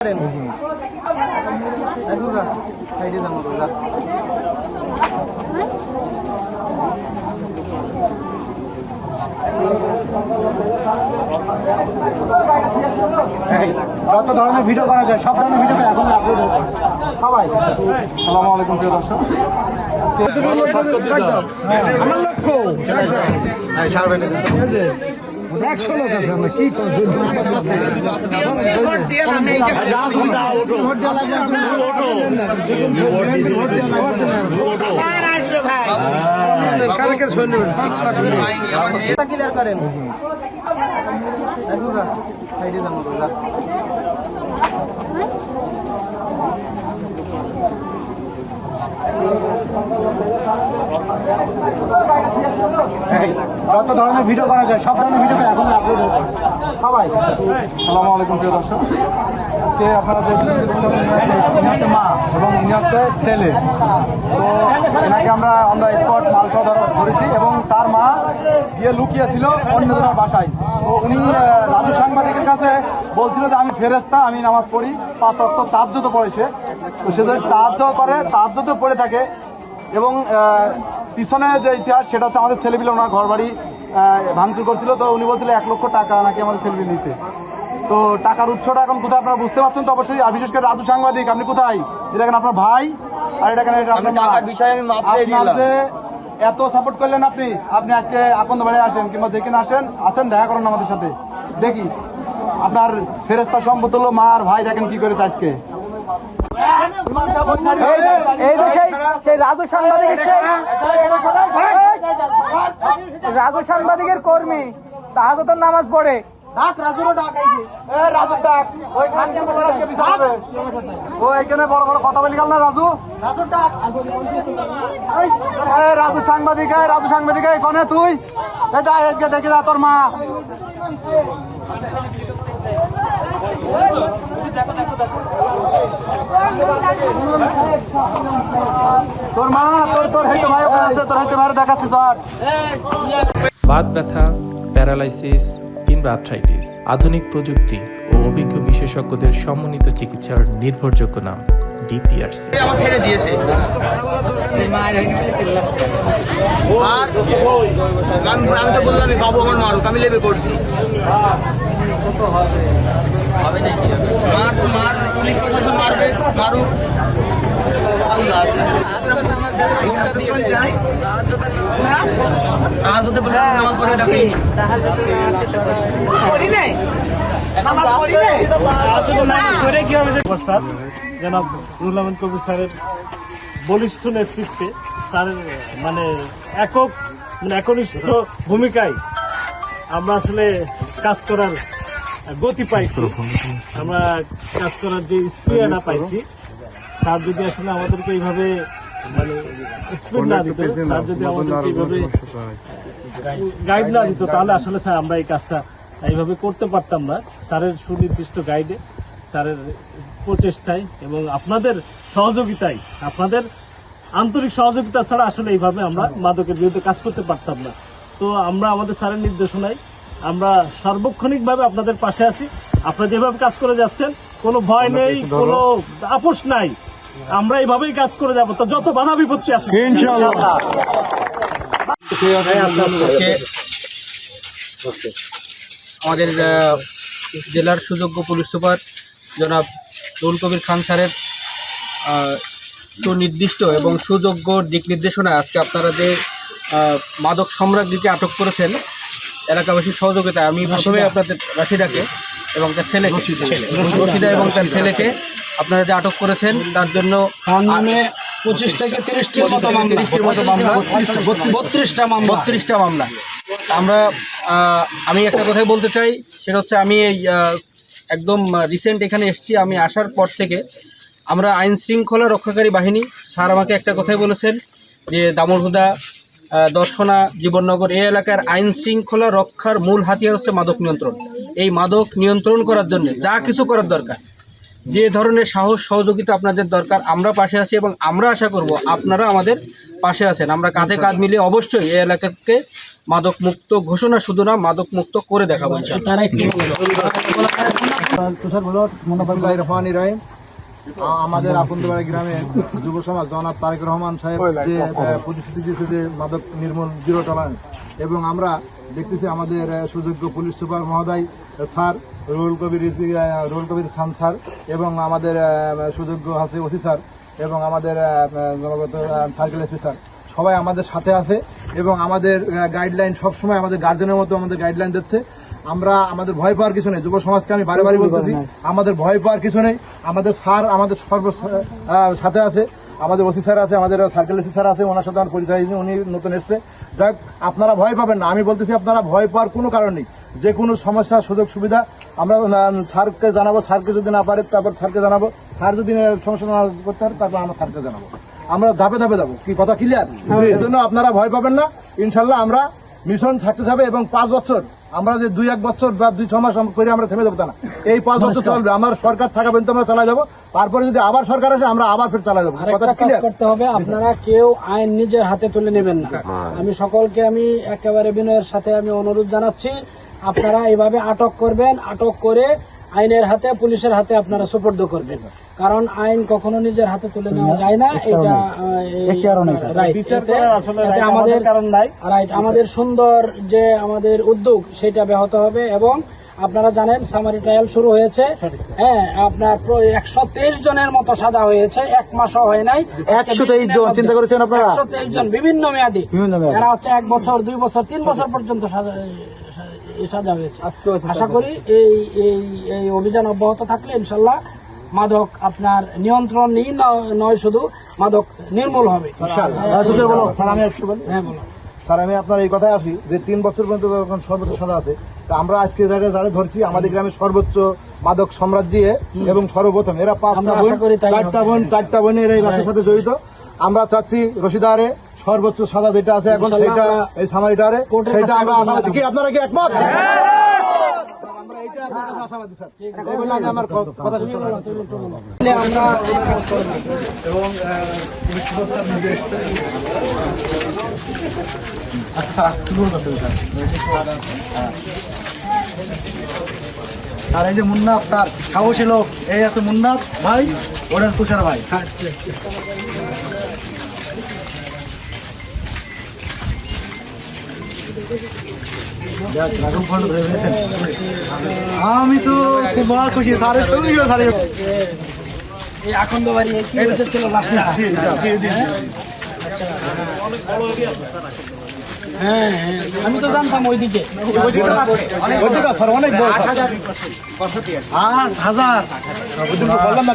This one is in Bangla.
যত ধরনের ভিডিও করা যায় সব ধরনের ভিডিও এখন আপলোড হবে সবাই। আসসালামু আলাইকুম প্রিয় দর্শক, আমার লক্ষ্য 100 লোক আছে। আমরা কি যত ধরনের ভিডিও করা যায় সব ধরনের ভিডিও এখন আপলোড হবে সবাই। আসসালামু আলাইকুম প্রিয় দর্শক, আজকে আপনারা দেখছেন মা এবং ইনি হচ্ছে ছেলে। তো এনাকে আমরা অন দ্য স্পট মালসহ ধরেছি এবং তার মা গিয়ে লুকিয়েছিল অন্যজনের বাসায়। তো উনি রাজু সাংবাদিকের কাছে বলছিল যে আমি ফেরেস্তা, আমি নামাজ পড়ি, 5 ওয়াক্ত তাহাজ্জুদ পড়েছে। তো সে যদি তাহাজ্জুদ পড়ে থাকে এবং পিছনে যে ইতিহাস সেটা হচ্ছে আমাদের ছেলেপিলে ওনার ঘর বাড়ি ভাঙচুর করছিল। তো উনি বলছিল 1 লক্ষ টাকা নাকি আমাদের ছেলেপিলে নিছে। তো টাকার উৎসটা এখন কোথায় আপনারা বুঝতে পারছেন তো অবশ্যই। আর বিশেষ করে রাজু সাংবাদিক, আপনি কোথায়? এটা দেখেন আপনার ভাই, আর এটা কেন আপনার যে এত সাপোর্ট করলেন আপনি আজকে আকন্দ বাড়ি আসেন কিংবা যেখানে আসেন দেখা করেন আমাদের সাথে। দেখি আপনার ফেরেস্তা সম্পদ হলো মা আর ভাই, দেখেন কি করেছে আজকে। রাজু সাংবাদিকের কর্মী তাহাজ্জুদের নামাজ পড়ে। এখানে বড় বড় কথা বলি গেল না রাজু সাংবাদিক, রাজু সাংবাদিক এখানে তুই আজকে দেখে যা তোর মা। তোর মা তোর হয়তো ভাই আছে, তোর হয়তো ভাই দেখাচ্ছি তোর বাত ব্যথা, প্যারালাইসিস কিংবা আর্থ্রাইটিস। আধুনিক প্রযুক্তি ও অভিজ্ঞ বিশেষজ্ঞদের সমন্বিত চিকিৎসার নির্ভরযোগ্য নাম ডিপিআরসি। আমার ছেড়ে দিয়েছে আমি তো বললাম বাবু আমার মারুক, আমি লেবে করছি। মারবে মারুক, জনাব রুহুল আমিন কবির স্যারের বলিষ্ঠ নেতৃত্বে স্যারের একনিষ্ঠ ভূমিকায় আমরা আসলে কাজ করার গতি পাইছি, আমরা কাজ করার যে স্পিডটা পাইছি। স্যার যদি আসলে আমাদেরকে এইভাবে স্পিড না দিত, স্যার যদি আমাদেরকে এইভাবে গাইড না দিত, তাহলে আসলে স্যার আমরা এই কাজটা এইভাবে করতে পারতাম না। স্যারের সুনির্দিষ্ট গাইডে, স্যারের প্রচেষ্টায় এবং আপনাদের সহযোগিতায়, আপনাদের আন্তরিক সহযোগিতা ছাড়া আসলে এইভাবে আমরা মাদকের বিরুদ্ধে কাজ করতে পারতাম না। তো আমরা আমাদের স্যারের নির্দেশনায় আমরা সার্বক্ষণিকভাবে আপনাদের পাশে আছি। আপনারা যেভাবে কাজ করে যাচ্ছেন, কোনো ভয় নেই, কোনো আপোষ নাই, আমরা এইভাবেই কাজ করে যাবো। তো যত বাধা বিপত্তি আসে ইনশাআল্লাহ। আমাদের জেলার সুযোগ্য পুলিশ সুপার জনাব রুহুল কবির খান স্যারের সুনির্দিষ্ট এবং সুযোগ্য দিক নির্দেশনা আজকে আপনারা যে মাদক সম্রাজ্ঞীকে আটক করেছেন এলাকাবাসীর সহযোগিতায়, আমি প্রথমে আপনাদের রাশিদাকে এবং তার ছেলেকে, রশিদা এবং তার ছেলেকে আপনারা যে আটক করেছেন তার জন্য 25 থেকে 30টির মতো মামলা, 32টা মামলা। আমি একটা কথাই বলতে চাই, সেটা হচ্ছে আমি এই একদম রিসেন্ট এখানে এসেছি। আমি আসার পর থেকে আমরা আইন শৃঙ্খলা রক্ষাকারী বাহিনী, স্যার আমাকে একটা কথাই বলেছেন যে দামোরহুদা, দর্শনা, জীবননগর এই এলাকার আইন শৃঙ্খলা রক্ষার মূল হাতিয়ার হচ্ছে মাদক নিয়ন্ত্রণ। এই মাদক নিয়ন্ত্রণ করার জন্য যা কিছু করার দরকার, যে ধরনের সাহস সহযোগিতা আপনাদের দরকার, আমরা পাশে আছি এবং আমরা আশা করব আপনারা আমাদের পাশে আছেন। আমরা কাঁধে কাঁধ মিলিয়ে অবশ্যই এই এলাকাকে মাদক মুক্ত ঘোষণা শুধু না, মাদক মুক্ত করে দেখাবো ইনশাআল্লাহ। তারা একটু রহমানির আমাদের আপনদুয়ারা গ্রামের যুব সমাজ জনাব তারেক রহমান সাহেব যে প্রতিশ্রুতি দিয়েছে যে মাদক নির্মূল জিরো টলারেন্স, এবং আমরা দেখতেছি আমাদের সুযোগ্য পুলিশ সুপার মহোদয় স্যার রুহুল কবির খান স্যার এবং আমাদের সুযোগ্য আছে ওসি স্যার এবং আমাদের সার্কেল এসপি স্যার সবাই আমাদের সাথে আছে এবং আমাদের গাইডলাইন সবসময় আমাদের গার্জেনের মতো আমাদের গাইডলাইন দিচ্ছে। আমরা আমাদের ভয় পাওয়ার কিছু নেই, যুব সমাজকে আমি বারে বারে বলতেছি আমাদের ভয় পাওয়ার কিছু নেই। আমাদের স্যার আমাদের সাথে আছে, আমাদের ওসি স্যার আছে, আমাদের সার্কেল এসি স্যার আছে, ওনার সাথে আমার পরিচয় হয়েছে, উনি নতুন এসছে। যাক, আপনারা ভয় পাবেন না, আমি বলতেছি আপনারা ভয় পাওয়ার কোনো কারণ নেই। যে কোনো সমস্যা সুযোগ সুবিধা আমরা স্যারকে জানাবো, স্যারকে যদি না পারে তারপর স্যারকে জানাবো, স্যার যদি সমস্যা না করতে পারে তারপর আমরা স্যারকে জানাবো। আমরা ধাপে ধাপে যাবো, কি কথা ক্লিয়ার? এজন্য আপনারা ভয় পাবেন না, ইনশাল্লাহ আমরা মিশন সাকসেস হবে এবং 5 বছর আমরা যে 2-1 বছর বা 2-6 মাস করে আমরা থেমে যাবো তা না, এই 5 বছর চলবে। আমার সরকার থাকা পর্যন্ত আমরা চালা যাবো, তারপরে যদি আবার সরকার আসে আমরা আবার ফের চালা যাবো। কথা ক্লিয়ার করতে হবে, আপনারা কেউ আইন নিজের হাতে তুলে নেবেন না। আমি সকলকে আমি একেবারে বিনয়ের সাথে আমি অনুরোধ জানাচ্ছি, আপনারা এইভাবে আটক করবেন, আটক করে আইনের হাতে পুলিশের হাতে আপনারা সুপর্দ করবেন, কারণ আইন কখনো নিজের হাতে তুলে নেওয়া যায় না। এটা আমাদের সুন্দর যে আমাদের উদ্যোগ সেটা ব্যাহত হবে। এবং আপনারা জানেন সামারি ট্রায়াল শুরু হয়েছে, হ্যাঁ, আপনার 123 জনের মতো সাজা হয়েছে, 1 মাসও হয় নাই। 123 জন চিন্তা করেছেন আপনারা? 123 জন বিভিন্ন মেয়াদী, এরা হচ্ছে 1 বছর 2 বছর 3 বছর পর্যন্ত সাজা হয়েছে। আশা করি এই অভিযান অব্যাহত থাকলে ইনশাল্লাহ মাদক আপনার নিয়ন্ত্রণই নয়, শুধু মাদক নির্মূল হবে। হ্যাঁ, বলো স্যার, আমি আপনার এই কথায় আসি যে 3 বছর পর্যন্ত এখন সর্বোচ্চ সাজা আছে, তা আমরা আজকে যারা ধরছি আমাদের গ্রামের সর্বোচ্চ মাদক সাম্রাজ্যে এবং সর্বপ্রথম এরা 5টা বোন 4টা বোনের এই রাতের সাথে জড়িত। আমরা চাচ্ছি রশিদারে সর্বোচ্চ সাজা যেটা আছে এখন সেটা এই সামারিটারে সেটা আমরা আশাবাদী। কি আপনারা কি একমত? আমরা এইটা আপনার কাছে আশাবাদী স্যার, এই বলে আমি আমার কথা শেষ করলাম। আমরা এবং পুলিশ সুপার স্যার নিজে এসছে। আচ্ছা স্যার, আসতে শুরু করতে স্যার। স্যার এই যে মুন্নাফ স্যার, সাহসী লোক, এই আছে মুন্নাফ ভাই, ওরা তুষার ভাই। আমি তো খুব বড় খুশি স্যারের সঙ্গে স্যার। এই আখন্দ বাড়ি কি হয়েছিল লাস্টটা? হ্যাঁ, আমি তো জানতাম ওইদিকে। 8,000 বললাম না